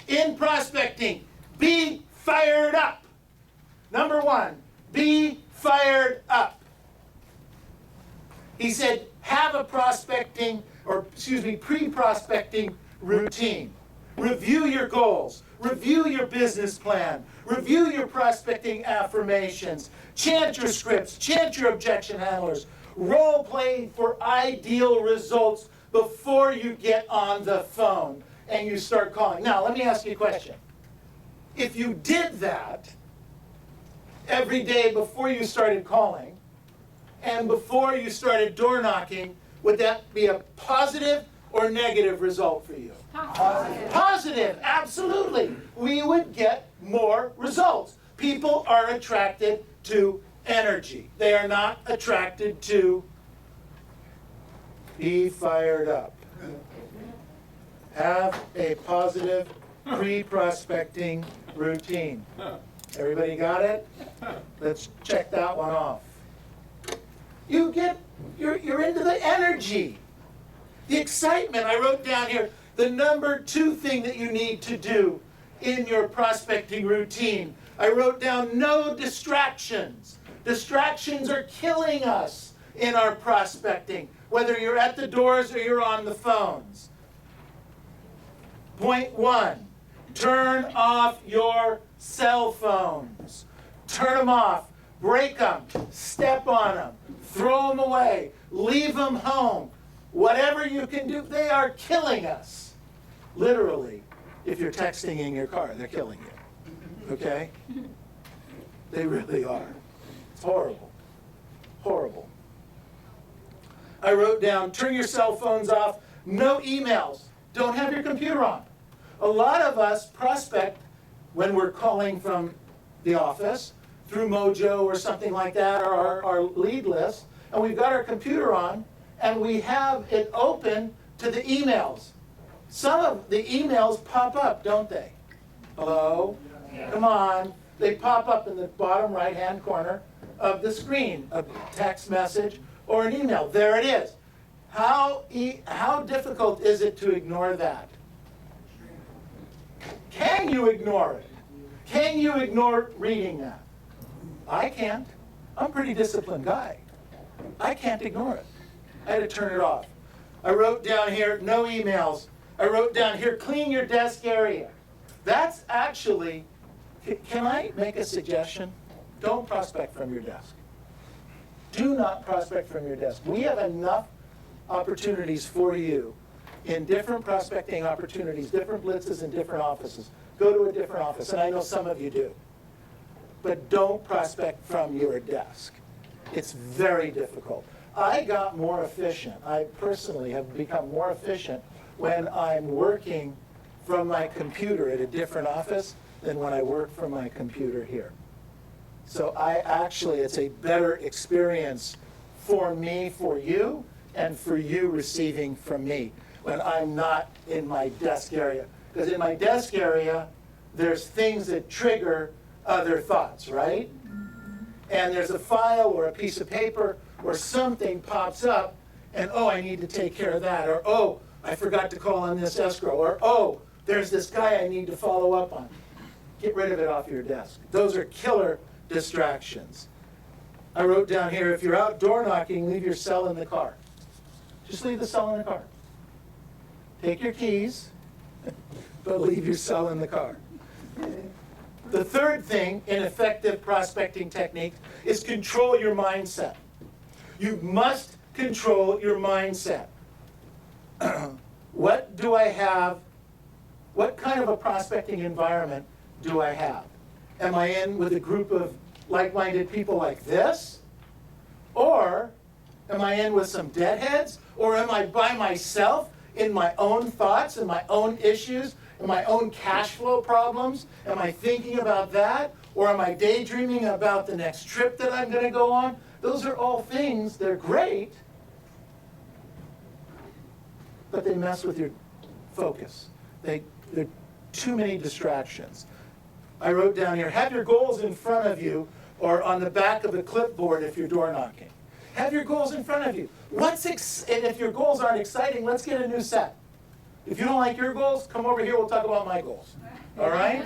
in prospecting, be fired up. Number one, be fired up. He said, have a pre-prospecting routine. Review your goals. Review your business plan. Review your prospecting affirmations. Chant your scripts. Chant your objection handlers. Role play for ideal results before you get on the phone and you start calling. Now, let me ask you a question. If you did that every day before you started calling and before you started door knocking, would that be a positive or negative result for you? Positive. Positive, absolutely. We would get more results. People are attracted to energy. They are not attracted to be fired up. Have a positive pre-prospecting routine. Everybody got it? Let's check that one off. You're into the energy, the excitement. I wrote down here the number 2 thing that you need to do in your prospecting routine. I wrote down no distractions. Distractions are killing us in our prospecting, whether you're at the doors or you're on the phones. Point 1, turn off your cell phones. Turn them off, break them, step on them, throw them away, leave them home. Whatever you can do, they are killing us. Literally, if you're texting in your car, they're killing you. Okay? They really are. It's horrible. Horrible. I wrote down, turn your cell phones off, no emails. Don't have your computer on. A lot of us prospect when we're calling from the office through Mojo or something like that, or our lead list, and we've got our computer on, and we have it open to the emails. Some of the emails pop up, don't they? Hello? Come on. They pop up in the bottom right-hand corner of the screen, a text message or an email. There it is. How difficult is it to ignore that? Can you ignore it? Can you ignore reading that? I can't. I'm a pretty disciplined guy. I can't ignore it. I had to turn it off. I wrote down here, no emails. I wrote down here, clean your desk area. That's actually, can I make a suggestion? Don't prospect from your desk. Do not prospect from your desk. We have enough opportunities for you in different prospecting opportunities, different blitzes in different offices. Go to a different office, and I know some of you do. But don't prospect from your desk. It's very difficult. I got more efficient. I personally have become more efficient when I'm working from my computer at a different office than when I work from my computer here. So it's a better experience for me, for you, and for you receiving from me when I'm not in my desk area. Because in my desk area, there's things that trigger other thoughts, right? And there's a file or a piece of paper or something pops up, and oh, I need to take care of that, or oh, I forgot to call on this escrow, or oh, there's this guy I need to follow up on. Get rid of it off your desk. Those are killer distractions. I wrote down here, if you're out door knocking, leave your cell in the car. Just leave the cell in the car. Take your keys, but leave your cell in the car. The third thing in effective prospecting techniques is control your mindset. You must control your mindset. What do I have? What kind of a prospecting environment do I have? Am I in with a group of like-minded people like this? Or am I in with some deadheads? Or am I by myself in my own thoughts and my own issues and my own cash flow problems? Am I thinking about that? Or am I daydreaming about the next trip that I'm going to go on? Those are all things, they're great, but they mess with your focus. There are too many distractions. I wrote down here, have your goals in front of you or on the back of the clipboard if you're door knocking. Have your goals in front of you. And if your goals aren't exciting, let's get a new set. If you don't like your goals, come over here, we'll talk about my goals. All right?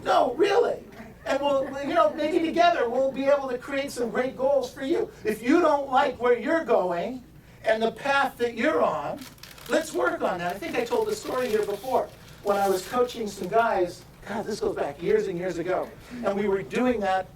No, really. And we'll, maybe together we'll be able to create some great goals for you. If you don't like where you're going and the path that you're on, let's work on that. I think I told the story here before. When I was coaching some guys, God, this goes back years and years ago, and we were doing that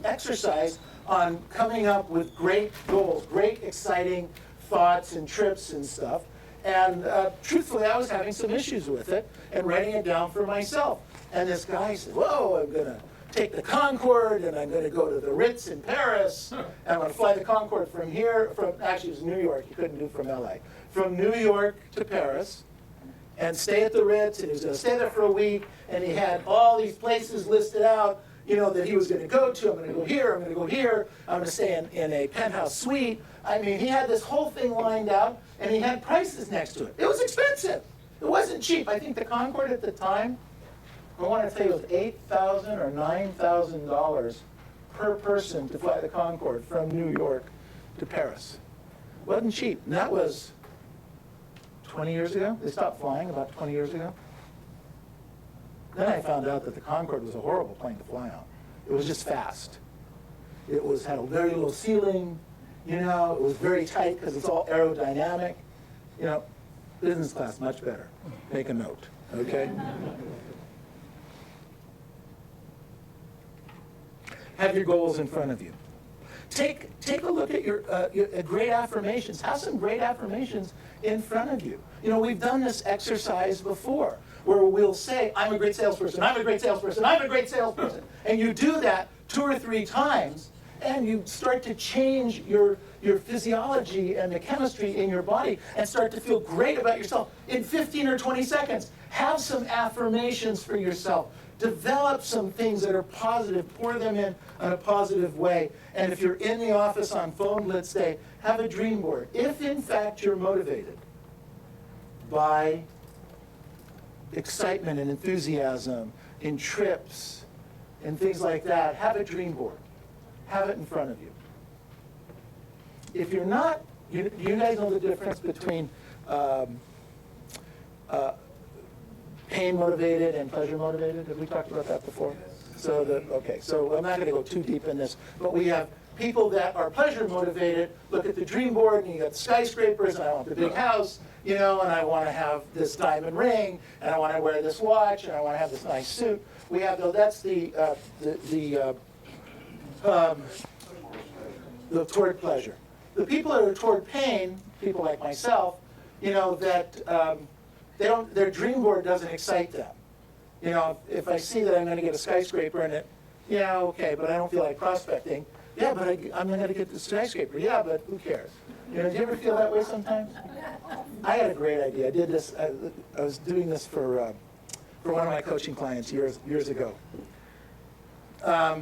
exercise on coming up with great goals, great exciting thoughts and trips and stuff. And truthfully, I was having some issues with it and writing it down for myself. And this guy said, whoa, I'm going to take the Concorde, and I'm going to go to the Ritz in Paris, and I'm going to fly the Concorde from here, actually it was New York, you couldn't do from LA, from New York to Paris, and stay at the Ritz, and he was going to stay there for a week, and he had all these places listed out, that he was going to go to. I'm going to go here, I'm going to go here, I'm going to stay in a penthouse suite. I mean, he had this whole thing lined out, and he had prices next to it. It was expensive. It wasn't cheap. I think the Concorde at the time, I want to tell you, it was $8,000 or $9,000 per person to fly the Concorde from New York to Paris. It wasn't cheap. And that was 20 years ago. They stopped flying about 20 years ago. Then I found out that the Concorde was a horrible plane to fly on. It was just fast. It had a very low ceiling. It was very tight because it's all aerodynamic. Business class, much better. Make a note, okay? Have your goals in front of you. Take a look at your great affirmations. Have some great affirmations in front of you. We've done this exercise before where we'll say, I'm a great salesperson, I'm a great salesperson, I'm a great salesperson. And you do that 2 or 3 times, and you start to change your physiology and the chemistry in your body and start to feel great about yourself in 15 or 20 seconds. Have some affirmations for yourself. Develop some things that are positive. Pour them in a positive way. And if you're in the office on phone, let's say, have a dream board. If, in fact, you're motivated by excitement and enthusiasm in trips and things like that, have a dream board. Have it in front of you. If you're not, you guys know the difference between pain motivated and pleasure motivated? Have we talked about that before? So I'm not going to go too deep in this, but we have people that are pleasure motivated, look at the dream board, and you got the skyscrapers, and I want the big house, and I want to have this diamond ring, and I want to wear this watch, and I want to have this nice suit. We have that's the toward pleasure. The people that are toward pain, people like myself, that their dream board doesn't excite them. If I see that I'm going to get a skyscraper in it, okay, but I don't feel like prospecting. Yeah, but I'm going to get the skyscraper. Yeah, but who cares? Do you ever feel that way sometimes? I had a great idea. I did this. I was doing this for one of my coaching clients years ago. I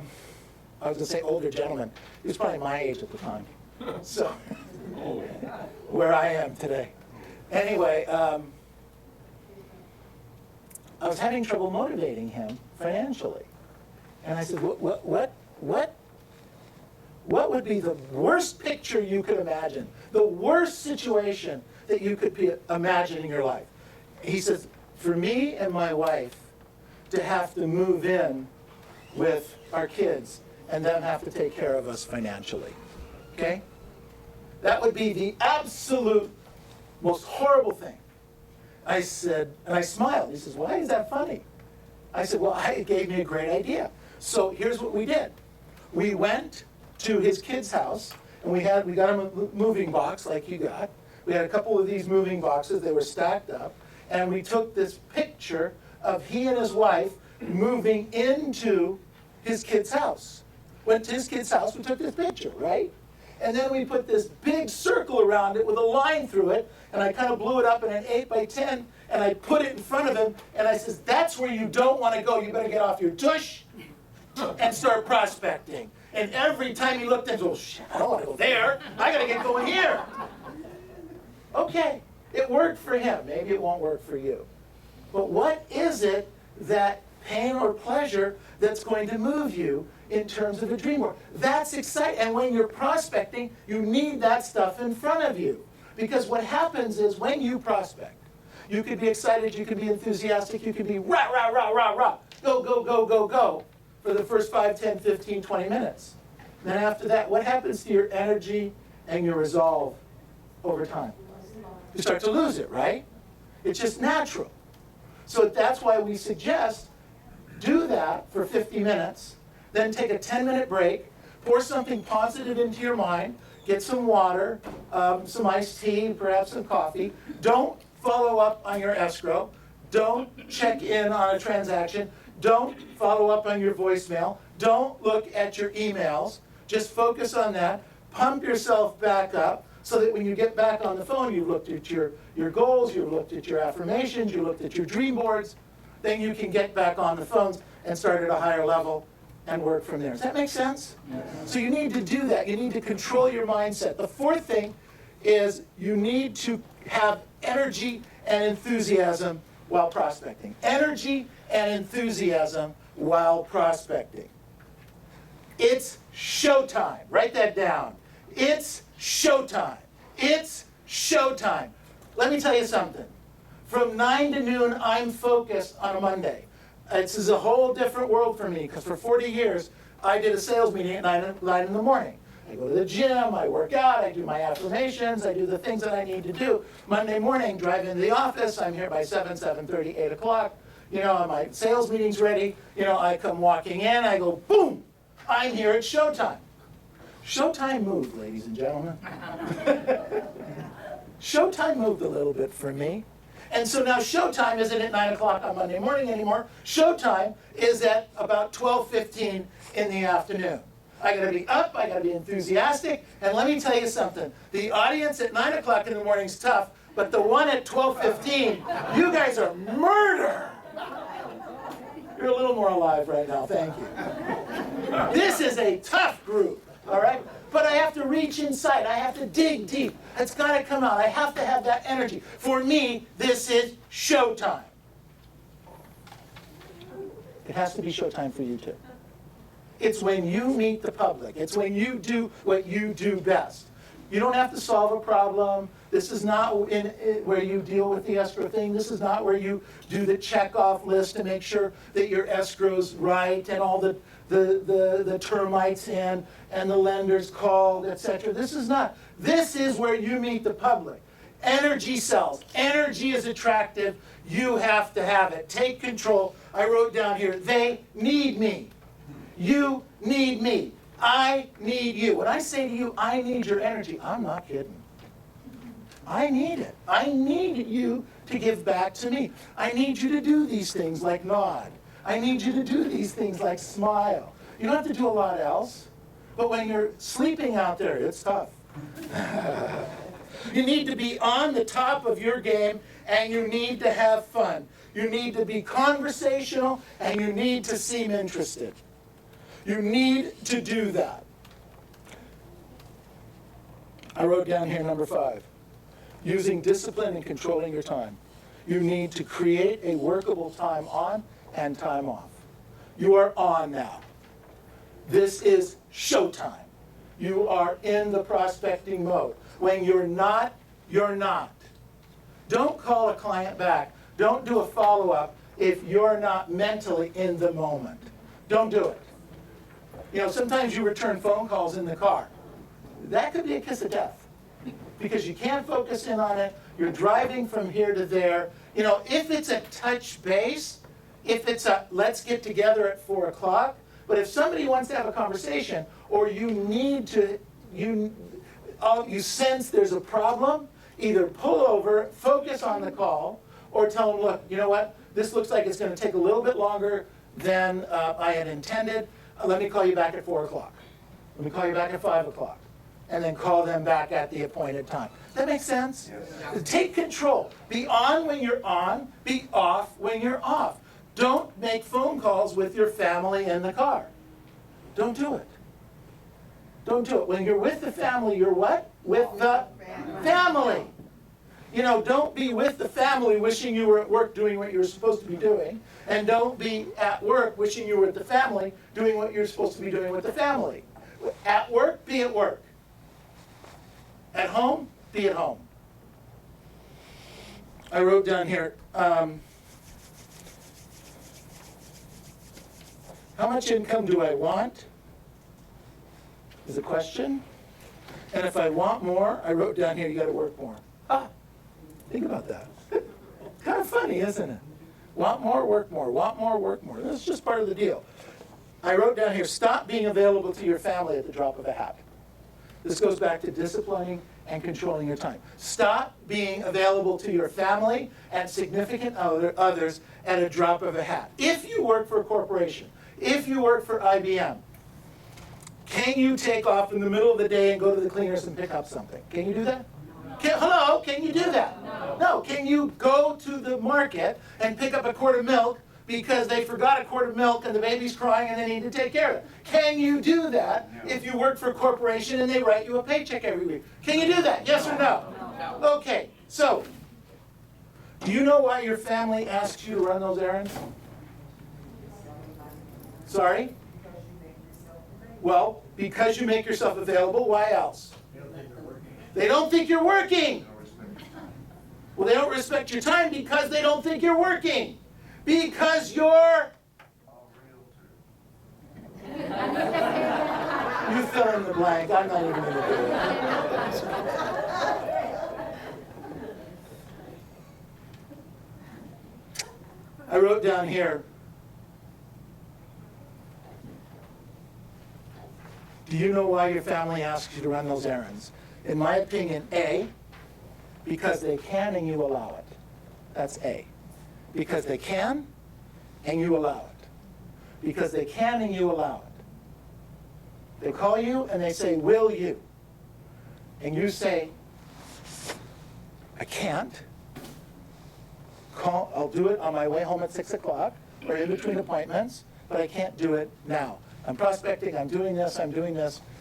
was going to say older gentleman. He was probably my age at the time. So, where I am today. Anyway, I was having trouble motivating him financially. And I said, what would be the worst picture you could imagine? The worst situation that you could imagine in your life? He says, for me and my wife to have to move in with our kids and them have to take care of us financially. Okay? That would be the absolute most horrible thing. I said, and I smiled. He says, why is that funny? I said, well, it gave me a great idea. So here's what we did. We went to his kid's house, and we got him a moving box like you got. We had a couple of these moving boxes. They were stacked up. And we took this picture of he and his wife moving into his kid's house. Went to his kid's house, we took this picture, right? And then we put this big circle around it with a line through it, and I kind of blew it up in an 8x10, and I put it in front of him, and I says, that's where you don't want to go. You better get off your tush and start prospecting. And every time he looked into, oh, shit, I don't want to go there. I got to get going here. Okay, it worked for him. Maybe it won't work for you. But what is it that pain or pleasure that's going to move you in terms of a dream world? That's exciting. And when you're prospecting, you need that stuff in front of you. Because what happens is when you prospect, You could be excited, you could be enthusiastic, you could be rah, rah, rah, rah, rah. Go, go, go, go, go for the first 5, 10, 15, 20 minutes. Then after that, what happens to your energy and your resolve over time? You start to lose it, right? It's just natural. So that's why we suggest do that for 50 minutes, then take a 10-minute break, pour something positive into your mind, get some water, some iced tea, perhaps some coffee. Don't follow up on your escrow. Don't check in on a transaction. Don't follow up on your voicemail. Don't look at your emails. Just focus on that. Pump yourself back up so that when you get back on the phone, you've looked at your goals, you've looked at your affirmations, you looked at your dream boards. Then you can get back on the phones and start at a higher level and work from there. Does that make sense? Yes. So you need to do that. You need to control your mindset. The fourth thing is you need to have energy and enthusiasm while prospecting. Energy and enthusiasm while prospecting. It's showtime. Write that down. It's showtime. It's showtime. Let me tell you something. From 9 to noon, I'm focused on a Monday. This is a whole different world for me, because for 40 years, I did a sales meeting at 9 in the morning. I go to the gym, I work out, I do my affirmations, I do the things that I need to do. Monday morning, drive into the office, I'm here by 7, 7:30, 8 o'clock. My sales meeting's ready. I come walking in, I go, boom, I'm here at showtime. Showtime moved, ladies and gentlemen. Showtime moved a little bit for me. And so now showtime isn't at 9 o'clock on Monday morning anymore. Showtime is at about 12:15 in the afternoon. I gotta be up, I gotta be enthusiastic, and let me tell you something. The audience at 9 o'clock in the morning is tough, but the one at 12:15, you guys are murder. You're a little more alive right now, thank you. This is a tough group, all right? But I have to reach inside. I have to dig deep. It's got to come out. I have to have that energy. For me, this is showtime. It has to be showtime for you too. It's when you meet the public. It's when you do what you do best. You don't have to solve a problem. This is not where you deal with the escrow thing. This is not where you do the check-off list to make sure that your escrow's right and all the termites in and the lenders called, etc. This is not. This is where you meet the public. Energy sells. Energy is attractive. You have to have it. Take control. I wrote down here, they need me. You need me. I need you. When I say to you, I need your energy, I'm not kidding. I need it. I need you to give back to me. I need you to do these things like nod. I need you to do these things like smile. You don't have to do a lot else. But when you're sleeping out there, it's tough. You need to be on the top of your game, and you need to have fun. You need to be conversational, and you need to seem interested. You need to do that. I wrote down here number 5. Using discipline and controlling your time. You need to create a workable time on and time off. You are on now. This is showtime. You are in the prospecting mode. When you're not, you're not. Don't call a client back. Don't do a follow-up if you're not mentally in the moment. Don't do it. Sometimes you return phone calls in the car. That could be a kiss of death because you can't focus in on it. You're driving from here to there. If it's a touch base, if it's a let's get together at 4 o'clock, but if somebody wants to have a conversation or you sense there's a problem, either pull over, focus on the call, or tell them, look, you know what? This looks like it's going to take a little bit longer than I had intended. Let me call you back at 4 o'clock. Let me call you back at 5 o'clock. And then call them back at the appointed time. That makes sense? Yes. Take control. Be on when you're on. Be off when you're off. Don't make phone calls with your family in the car. Don't do it. Don't do it. When you're with the family, you're what? With the family. Don't be with the family wishing you were at work doing what you were supposed to be doing. And don't be at work wishing you were at the family doing what you're supposed to be doing with the family. At work, be at work. At home, be at home. I wrote down here, how much income do I want? Is a question. And if I want more, I wrote down here, you got to work more. Think about that. Kind of funny, isn't it? Want more, work more. Want more, work more. That's just part of the deal. I wrote down here, stop being available to your family at the drop of a hat. This goes back to disciplining and controlling your time. Stop being available to your family and significant others at a drop of a hat. If you work for a corporation, if you work for IBM, can you take off in the middle of the day and go to the cleaners and pick up something? Can you do that? Hello, can you do that? No. Can you go to the market and pick up a quart of milk because they forgot a quart of milk and the baby's crying and they need to take care of it? Can you do that if you work for a corporation and they write you a paycheck every week? Can you do that? Yes or no? Okay, so do you know why your family asks you to run those errands? Sorry? Well, because you make yourself available. Why else? They don't think you're working. Well, they don't respect your time because they don't think you're working. Because you're... You fill in the blank. I'm not even going to do it. I wrote down here, do you know why your family asks you to run those errands? In my opinion, A, because they can and you allow it. That's A. Because they can and you allow it. Because they can and you allow it. They call you and they say, will you? And you say, I can't. I'll do it on my way home at 6 o'clock or in between appointments, but I can't do it now. I'm prospecting, I'm doing this,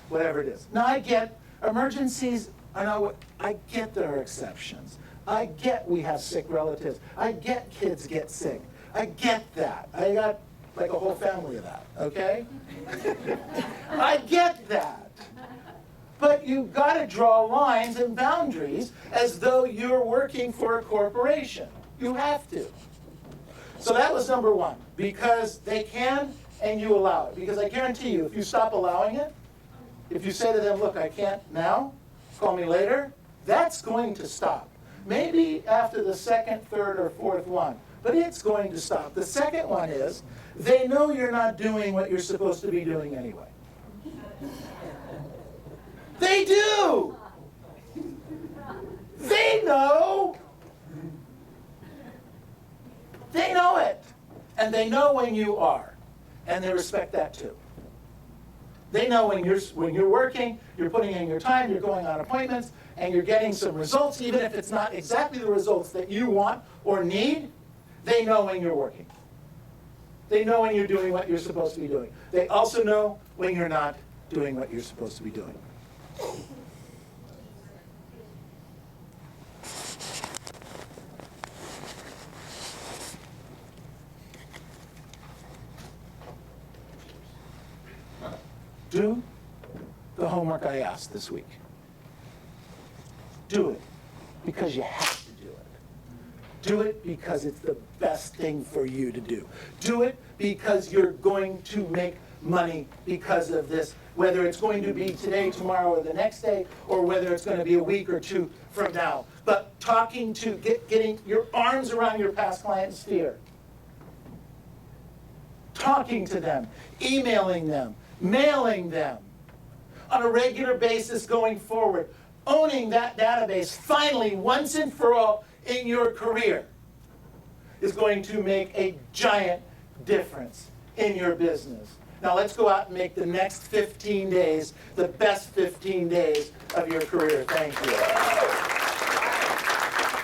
whatever it is. Now I get emergencies, I get there are exceptions. I get we have sick relatives. I get kids get sick. I get that. I got like a whole family of that, okay? I get that. But you've got to draw lines and boundaries as though you're working for a corporation. You have to. So that was number one, because they can and you allow it. Because I guarantee you, if you stop allowing it, if you say to them, look, I can't now, call me later, that's going to stop. Maybe after the second, third, or fourth one, but it's going to stop. The second one is, they know you're not doing what you're supposed to be doing anyway. They do! They know! They know it. And they know when you are. And they respect that too. They know when you're working, you're putting in your time, you're going on appointments, and you're getting some results, even if it's not exactly the results that you want or need, they know when you're working. They know when you're doing what you're supposed to be doing. They also know when you're not doing what you're supposed to be doing. Do the homework I asked this week. Do it because you have to do it. Do it because it's the best thing for you to do. Do it because you're going to make money because of this, whether it's going to be today, tomorrow, or the next day, or whether it's going to be a week or two from now. But talking to, getting your arms around your past client sphere. Talking to them, emailing them, mailing them on a regular basis going forward. Owning that database finally, once and for all in your career is going to make a giant difference in your business. Now let's go out and make the next 15 days the best 15 days of your career. Thank you.